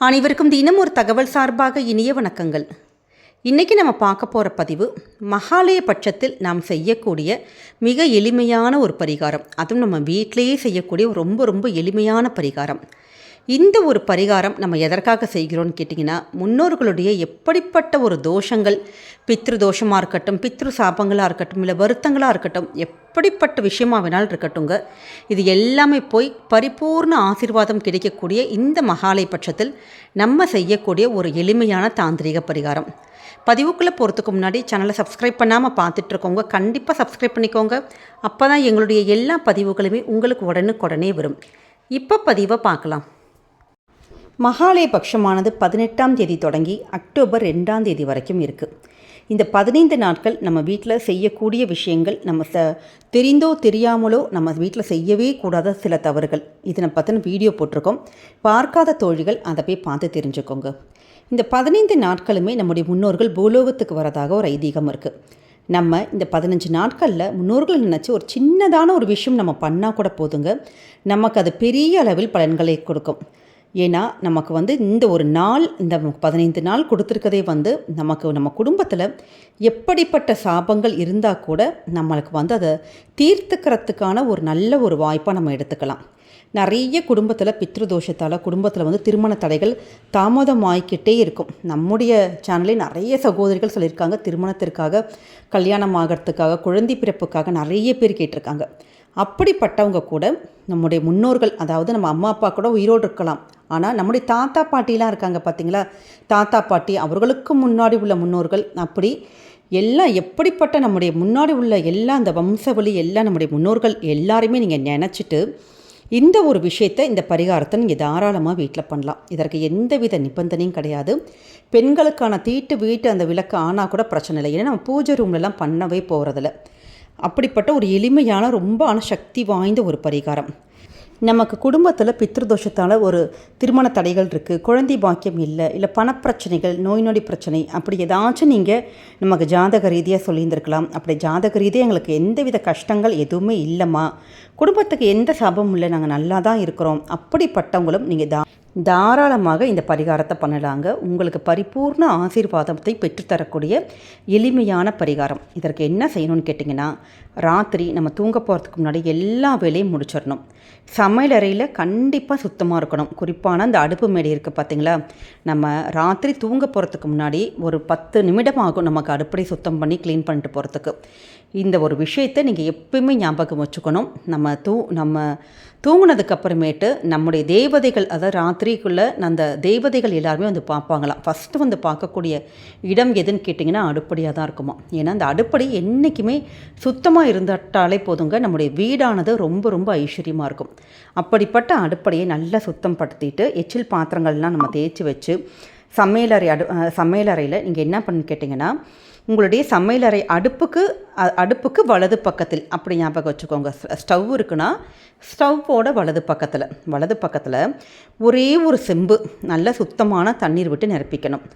அனைவருக்கும் தினம் ஒரு தகவல் சார்பாக இனிய வணக்கங்கள். இன்றைக்கி நம்ம பார்க்க போகிற பதிவு மகாலய பட்சத்தில் நாம் செய்யக்கூடிய மிக எளிமையான ஒரு பரிகாரம். அதுவும் நம்ம வீட்டிலேயே செய்யக்கூடிய ரொம்ப ரொம்ப எளிமையான பரிகாரம். இந்த ஒரு பரிகாரம் நம்ம எதற்காக செய்கிறோன்னு கேட்டிங்கன்னா, முன்னோர்களுடைய எப்படிப்பட்ட ஒரு தோஷங்கள், பித்ரு தோஷமாக இருக்கட்டும், பித்ரு சாபங்களாக இருக்கட்டும், இல்லை வருத்தங்களாக இருக்கட்டும், எப்படிப்பட்ட விஷயமாக வேணாலும் இருக்கட்டுங்க, இது எல்லாமே போய் பரிபூர்ண ஆசீர்வாதம் கிடைக்கக்கூடிய இந்த மகாலய பட்சத்தில் நம்ம செய்யக்கூடிய ஒரு எளிமையான தாந்திரிக பரிகாரம். பதிவுக்குள்ளே போகிறதுக்கு முன்னாடி சேனலை சப்ஸ்கிரைப் பண்ணாமல் பார்த்துட்ருக்கோங்க, கண்டிப்பாக சப்ஸ்கிரைப் பண்ணிக்கோங்க. அப்போ தான் எங்களுடைய எல்லா பதிவுகளுமே உங்களுக்கு உடனுக்குடனே வரும். இப்போ பதிவை பார்க்கலாம். மகாலய பட்சமானது 18ஆம் தேதி தொடங்கி அக்டோபர் 2ஆம் தேதி வரைக்கும் இருக்குது. இந்த 15 நாட்கள் நம்ம வீட்டில் செய்யக்கூடிய விஷயங்கள், நம்ம தெரிந்தோ தெரியாமலோ நம்ம வீட்டில் செய்யவே கூடாத சில தவறுகள், இதனை பற்றின வீடியோ போட்டிருக்கோம். பார்க்காத தோழிகள் அதை போய் பார்த்து தெரிஞ்சுக்கோங்க. இந்த 15 நாட்களுமே நம்முடைய முன்னோர்கள் பூலோகத்துக்கு வரதாக ஒரு ஐதீகம் இருக்குது. நம்ம இந்த 15 நாட்களில் முன்னோர்கள் நினச்சி ஒரு சின்னதான ஒரு விஷயம் நம்ம பண்ணால் கூட போதுங்க, நமக்கு அது பெரிய அளவில் பலன்களை கொடுக்கும். ஏன்னா நமக்கு இந்த ஒரு நாள், இந்த 15 நாள் கொடுத்துருக்கதே நம்ம குடும்பத்தில் எப்படிப்பட்ட சாபங்கள் இருந்தால் கூட நம்மளுக்கு அதை தீர்த்துக்கிறதுக்கான ஒரு நல்ல ஒரு வாய்ப்பாக நம்ம எடுத்துக்கலாம். நிறைய குடும்பத்தில் பித்ருதோஷத்தால் குடும்பத்தில் திருமண தடைகள் தாமதமாகிக்கிட்டே இருக்கும். நம்முடைய சேனலில் நிறைய சகோதரிகள் சொல்லியிருக்காங்க, திருமணத்திற்காக, கல்யாணம் ஆகிறதுக்காக, குழந்தை பிறப்புக்காக நிறைய பேர் கேட்டிருக்காங்க. அப்படிப்பட்டவங்க கூட நம்முடைய முன்னோர்கள், அதாவது நம்ம அம்மா அப்பா கூட உயிரோடு இருக்கலாம், ஆனால் நம்முடைய தாத்தா பாட்டிலாம் இருக்காங்க பார்த்தீங்களா, தாத்தா பாட்டி, அவர்களுக்கு முன்னாடி உள்ள முன்னோர்கள், அப்படி எல்லாம் எப்படிப்பட்ட நம்முடைய முன்னாடி உள்ள எல்லா அந்த வம்சவழி எல்லாம் நம்முடைய முன்னோர்கள் எல்லாருமே நீங்கள் நினச்சிட்டு இந்த ஒரு விஷயத்தை, இந்த பரிகாரத்தை நீங்கள் தாராளமாக வீட்டில் பண்ணலாம். இதற்கு எந்தவித நிபந்தனையும் கிடையாது. பெண்களுக்கான தீட்டு வீட்டு அந்த விளக்கு ஆனால் கூட பிரச்சனை இல்லை, ஏன்னா நம்ம பூஜை ரூம்லலாம் பண்ணவே போகிறதில்ல. அப்படிப்பட்ட ஒரு எளிமையான ரொம்ப சக்தி வாய்ந்த ஒரு பரிகாரம். நமக்கு குடும்பத்தில் பித்ருதோஷத்தால் ஒரு திருமண தடைகள் இருக்குது, குழந்தை பாக்கியம் இல்லை பணப்பிரச்சனைகள், நோய் நொடி பிரச்சனை, அப்படி ஏதாச்சும் நீங்கள் நமக்கு ஜாதக ரீதியாக சொல்லியிருந்திருக்கலாம். அப்படி ஜாதக ரீதியாக எங்களுக்கு எந்தவித கஷ்டங்கள் எதுவுமே இல்லைம்மா, குடும்பத்துக்கு எந்த சாபமும் இல்லை, நாங்கள் நல்லா தான் இருக்கிறோம், அப்படிப்பட்டவங்களும் நீங்கள் தாராளமாக இந்த பரிகாரத்தை பண்ணலாங்க. உங்களுக்கு பரிபூர்ண ஆசீர்வாதத்தை பெற்றுத்தரக்கூடிய எளிமையான பரிகாரம். இதற்கு என்ன செய்யணும்னு கேட்டிங்கன்னா, ராத்திரி நம்ம தூங்க போகிறதுக்கு முன்னாடி எல்லா வேலையும் முடிச்சிடணும். சமையல் அறையில் கண்டிப்பாக சுத்தமாக இருக்கணும். குறிப்பான அந்த அடுப்பு மேடை இருக்குது பார்த்தீங்களா, நம்ம ராத்திரி தூங்க போகிறதுக்கு முன்னாடி ஒரு 10 நிமிடம் ஆகும் நமக்கு அடுப்படை சுத்தம் பண்ணி க்ளீன் பண்ணிட்டு போகிறதுக்கு. இந்த ஒரு விஷயத்தை நீங்கள் எப்பவுமே ஞாபகம் வச்சுக்கணும். நம்ம தூங்குனதுக்கப்புறமேட்டு நம்முடைய தேவதைகள், அதாவது ராத்திரிக்குள்ளே அந்த தேவதைகள் எல்லாருமே பார்ப்பாங்களாம். ஃபஸ்ட்டு பார்க்கக்கூடிய இடம் எதுன்னு கேட்டிங்கன்னா அடுப்படியாக தான் இருக்குமா. ஏன்னா அந்த அடுப்படி என்றைக்குமே சுத்தமாக இருந்துட்டாலே போதுங்க, நம்முடைய வீடானது ரொம்ப ரொம்ப ஐஸ்வர்யமாக இருக்கும். அப்படிப்பட்ட அடுப்படியை நல்லா சுத்தம் படுத்திட்டு எச்சில் பாத்திரங்கள்லாம் நம்ம தேய்ச்சி வச்சு சமையலறையில் நீங்கள் என்ன பண்ணி கேட்டிங்கன்னா, உங்களுடைய சமையலறை அடுப்புக்கு வலது பக்கத்தில், அப்படி ஞாபகம் வச்சுக்கோங்க. ஸ்டவ் இருக்குன்னா ஸ்டவ்வோட வலது பக்கத்தில் ஒரே ஒரு செம்பு நல்ல சுத்தமான தண்ணீர் விட்டு நிரப்பிக்கணும்.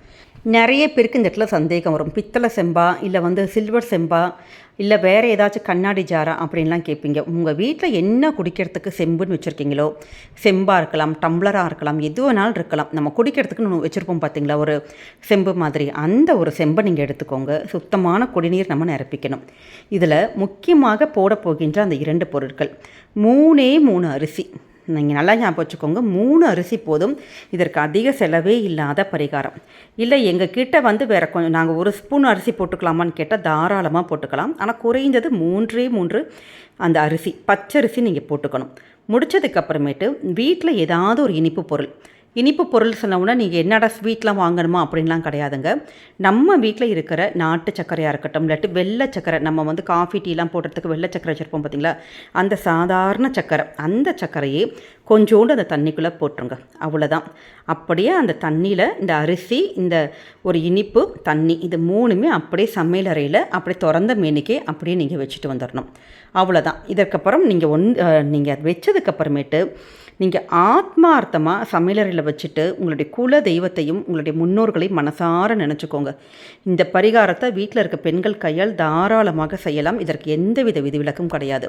நிறைய பேருக்கு இந்த இடத்துல சந்தேகம் வரும், பித்தளை செம்பா இல்லை சில்வர் செம்பா இல்லை வேறு ஏதாச்சும் கண்ணாடி ஜாரா அப்படின்லாம் கேட்பீங்க. உங்கள் வீட்டில் என்ன குடிக்கிறதுக்கு செம்புன்னு வச்சுருக்கீங்களோ, செம்பாக இருக்கலாம், டம்ளராக இருக்கலாம், எது வேணாலும் இருக்கலாம். நம்ம குடிக்கிறதுக்குன்னு வச்சுருப்போம் பார்த்தீங்களா ஒரு செம்பு மாதிரி, அந்த ஒரு செம்பை நீங்கள் எடுத்துக்கோங்க. சுத்தமான குடிநீர் நம்ம நிரப்பிக்கணும். இதில் முக்கியமாக போட போகின்ற அந்த 2 பொருட்கள், 3 அரிசி. நீங்கள் நல்லா ஞாபகம் வச்சுக்கோங்க, 3 அரிசி போதும். இதற்கு அதிக செலவே இல்லாத பரிகாரம். இல்லை எங்கள் கிட்ட வேறு கொஞ்சம் நாங்கள் 1 ஸ்பூன் அரிசி போட்டுக்கலாமான்னு கேட்டால் தாராளமாக போட்டுக்கலாம். ஆனால் குறைந்தது 3 அந்த அரிசி, பச்சரிசி நீங்கள் போட்டுக்கணும். முடித்ததுக்கப்புறமேட்டு வீட்டில் ஏதாவது ஒரு இனிப்பு பொருள் சொன்னோம்னா நீங்கள் என்னடா ஸ்வீட்லாம் வாங்கணுமா அப்படின்லாம் கிடையாதுங்க. நம்ம வீட்டில் இருக்கிற நாட்டு சர்க்கரையாக இருக்கட்டும், இல்லாட்டி வெள்ளை சர்க்கரை, நம்ம காஃபி டீலாம் போடுறதுக்கு வெள்ளை சர்க்கரை வச்சுருப்போம் பார்த்தீங்களா, அந்த சாதாரண சர்க்கரை, அந்த சர்க்கரையே கொஞ்சோண்டு அந்த தண்ணிக்குள்ளே போட்டுருங்க. அவ்வளோதான். அப்படியே அந்த தண்ணியில் இந்த அரிசி, இந்த ஒரு இனிப்பு தண்ணி, இது 3மே அப்படியே சமையல் அறையில் அப்படியே திறந்த மேனிக்கே அப்படியே நீங்கள் வச்சுட்டு வந்துடணும். அவ்வளோதான். இதற்கப்புறம் நீங்கள் வச்சதுக்கப்புறமேட்டு நீங்கள் ஆத்மார்த்தமாக சமையலறையில் வச்சுட்டு உங்களுடைய குல தெய்வத்தையும் உங்களுடைய முன்னோர்களையும் மனசார நினச்சிக்கோங்க. இந்த பரிகாரத்தை வீட்டில் இருக்க பெண்கள் கையால் தாராளமாக செய்யலாம். இதற்கு எந்தவித விதிவிலக்கும் கிடையாது.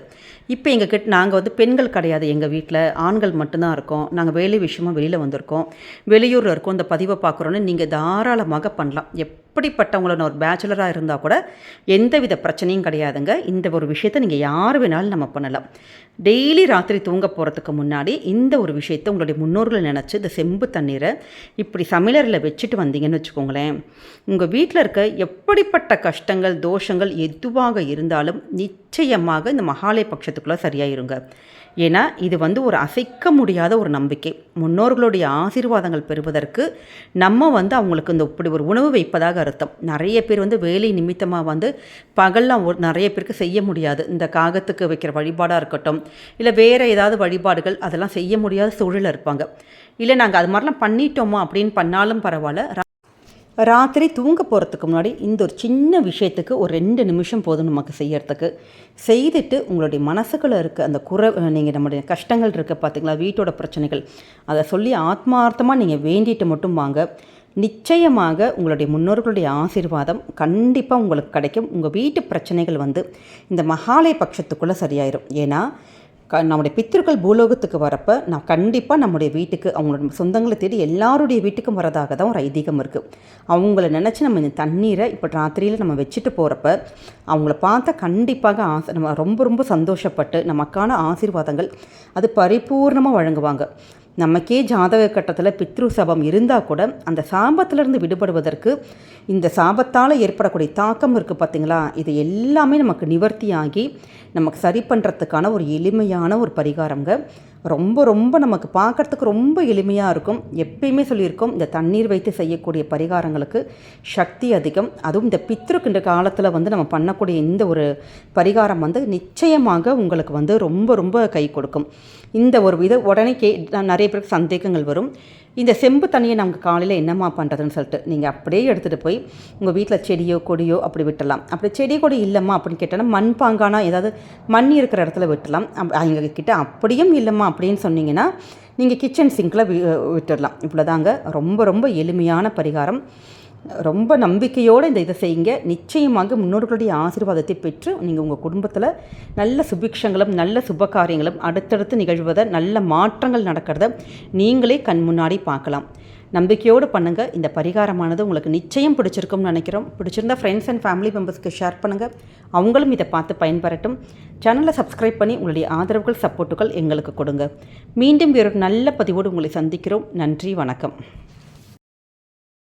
இப்போ எங்ககிட்ட நாங்கள் பெண்கள் கிடையாது, எங்கள் வீட்டில் ஆண்கள் மட்டும்தான் இருக்கோம். நாங்கள் வேலை விஷயமாக வெளியில் வந்திருக்கோம், வெளியூரில் இருக்கோம். இந்த பதிவை பார்க்குறோன்னு நீங்கள் தாராளமாக பண்ணலாம். எப்படிப்பட்டவங்கள ஒரு பேச்சுலராக இருந்தால் கூட எந்தவித பிரச்சனையும் கிடையாதுங்க. இந்த ஒரு விஷயத்தை நீங்கள் யார் வேணாலும் நம்ம பண்ணலாம். டெய்லி ராத்திரி தூங்க போகிறதுக்கு முன்னாடி இந்த ஒரு விஷயத்தை உங்களுடைய முன்னோர்களை நினச்சி இந்த செம்பு தண்ணீரை இப்படி சமையலறையில் வச்சுட்டு வந்தீங்கன்னு வச்சுக்கோங்களேன், உங்கள் வீட்டில் இருக்க எப்படிப்பட்ட கஷ்டங்கள் தோஷங்கள் எதுவாக இருந்தாலும் நிச்சயமாக இந்த மகாலய பட்சத்துக்குள்ளே சரியாயிருங்க. ஏன்னா இது ஒரு அசைக்க முடியாத ஒரு நம்பிக்கை. முன்னோர்களுடைய ஆசீர்வாதங்கள் பெறுவதற்கு நம்ம அவங்களுக்கு இப்படி ஒரு உணவு வைப்பதாக அர்த்தம். நிறைய பேர் வேலை நிமித்தமாக பகல்லாம் நிறைய பேருக்கு செய்ய முடியாது. இந்த காகத்துக்கு வைக்கிற வழிபாடாக இருக்கட்டும், இல்லை வேறு ஏதாவது வழிபாடுகள் அதெல்லாம் செய்ய முடியாத சூழலில் இருப்பாங்க. இல்லை நாங்கள் அது மாதிரிலாம் பண்ணிட்டோமா அப்படின்னு பண்ணாலும் பரவாயில்ல, ராத்திரி தூங்க போகிறதுக்கு முன்னாடி இந்த ஒரு சின்ன விஷயத்துக்கு ஒரு 2 நிமிஷம் போதும் நமக்கு செய்யறதுக்கு. செய்துட்டு உங்களுடைய மனசுக்குள்ளே இருக்க அந்த நீங்கள் நம்முடைய கஷ்டங்கள் இருக்க பார்த்தீங்களா, வீட்டோட பிரச்சனைகள், அதை சொல்லி ஆத்மார்த்தமாக நீங்கள் வேண்டிட்டு மட்டும் வாங்க. நிச்சயமாக உங்களுடைய முன்னோர்களுடைய ஆசீர்வாதம் கண்டிப்பாக உங்களுக்கு கிடைக்கும். உங்கள் வீட்டு பிரச்சனைகள் இந்த மகாலய பட்சத்துக்குள்ளே சரியாயிடும். ஏன்னா நம்முடைய பித்திருக்கள் பூலோகத்துக்கு வரப்போ நான் கண்டிப்பாக நம்முடைய வீட்டுக்கு அவங்களோட சொந்தங்களை தேடி எல்லாருடைய வீட்டுக்கும் வரதாக தான் ஒரு ஐதீகம் இருக்குது. அவங்கள நினச்சி நம்ம இந்த தண்ணீரை இப்போ ராத்திரியில் நம்ம வச்சுட்டு போகிறப்ப அவங்கள பார்த்தா கண்டிப்பாக நம்ம ரொம்ப ரொம்ப சந்தோஷப்பட்டு நமக்கான ஆசீர்வாதங்கள் அது பரிபூர்ணமாக வழங்குவாங்க. நமக்கே ஜாதக கட்டத்தில் பித்ரு சாபம் இருந்தால் கூட அந்த சாபத்திலிருந்து விடுபடுவதற்கு இந்த சாபத்தால் ஏற்படக்கூடிய தாக்கம் இருக்குது பார்த்திங்களா, இது எல்லாமே நமக்கு நிவர்த்தியாகி நமக்கு சரி பண்ணுறதுக்கான ஒரு எளிமையான ஒரு பரிகாரங்க. ரொம்ப ரொம்ப நமக்கு பார்க்குறதுக்கு ரொம்ப எளிமையாக இருக்கும். எப்பயுமே சொல்லியிருக்கோம், இந்த தண்ணீர் வைத்து செய்யக்கூடிய பரிகாரங்களுக்கு சக்தி அதிகம். அதுவும் இந்த பித்ருக்கின்ற காலத்தில் நம்ம பண்ணக்கூடிய இந்த ஒரு பரிகாரம் நிச்சயமாக உங்களுக்கு ரொம்ப ரொம்ப கை கொடுக்கும். இந்த ஒரு உடனே நிறைய பேருக்கு சந்தேகங்கள் வரும். இந்த செம்பு தண்ணியை நமக்கு காலையில் என்னம்மா பண்ணுறதுன்னு சொல்லிட்டு நீங்கள் அப்படியே எடுத்துகிட்டு போய் உங்கள் வீட்டில் செடியோ கொடியோ அப்படி விட்டுடலாம். அப்படி செடி கொடி இல்லைம்மா அப்படின்னு கேட்டால் மண் பாங்கானா ஏதாவது மண் இருக்கிற இடத்துல விட்டுடலாம். எங்ககிட்ட அப்படியும் இல்லைம்மா அப்படின்னு சொன்னீங்கன்னா நீங்கள் கிச்சன் சிங்கில் விட்டுடலாம். இவ்வளோதாங்க, ரொம்ப ரொம்ப எளிமையான பரிகாரம். ரொம்ப நம்பிக்கையோடு இந்த இதை செய்யுங்க. நிச்சயமாக முன்னோர்களுடைய ஆசீர்வாதத்தை பெற்று நீங்கள் உங்கள் குடும்பத்தில் நல்ல சுபிக்ஷங்களும் நல்ல சுப காரியங்களும் அடுத்தடுத்து நிகழ்வதை, நல்ல மாற்றங்கள் நடக்கிறத நீங்களே கண் முன்னாடி பார்க்கலாம். நம்பிக்கையோடு பண்ணுங்கள். இந்த பரிகாரமானது உங்களுக்கு நிச்சயம் பிடிச்சிருக்கும்னு நினைக்கிறோம். பிடிச்சிருந்தா ஃப்ரெண்ட்ஸ் அண்ட் ஃபேமிலி மெம்பர்ஸ்க்கு ஷேர் பண்ணுங்கள், அவங்களும் இதை பார்த்து பயன்பெறட்டும். சேனலை சப்ஸ்கிரைப் பண்ணி உங்களுடைய ஆதரவுகள் சப்போர்ட்டுகள் எங்களுக்கு கொடுங்க. மீண்டும் வேறொரு நல்ல பதிவோடு உங்களை சந்திக்கிறோம். நன்றி, வணக்கம்.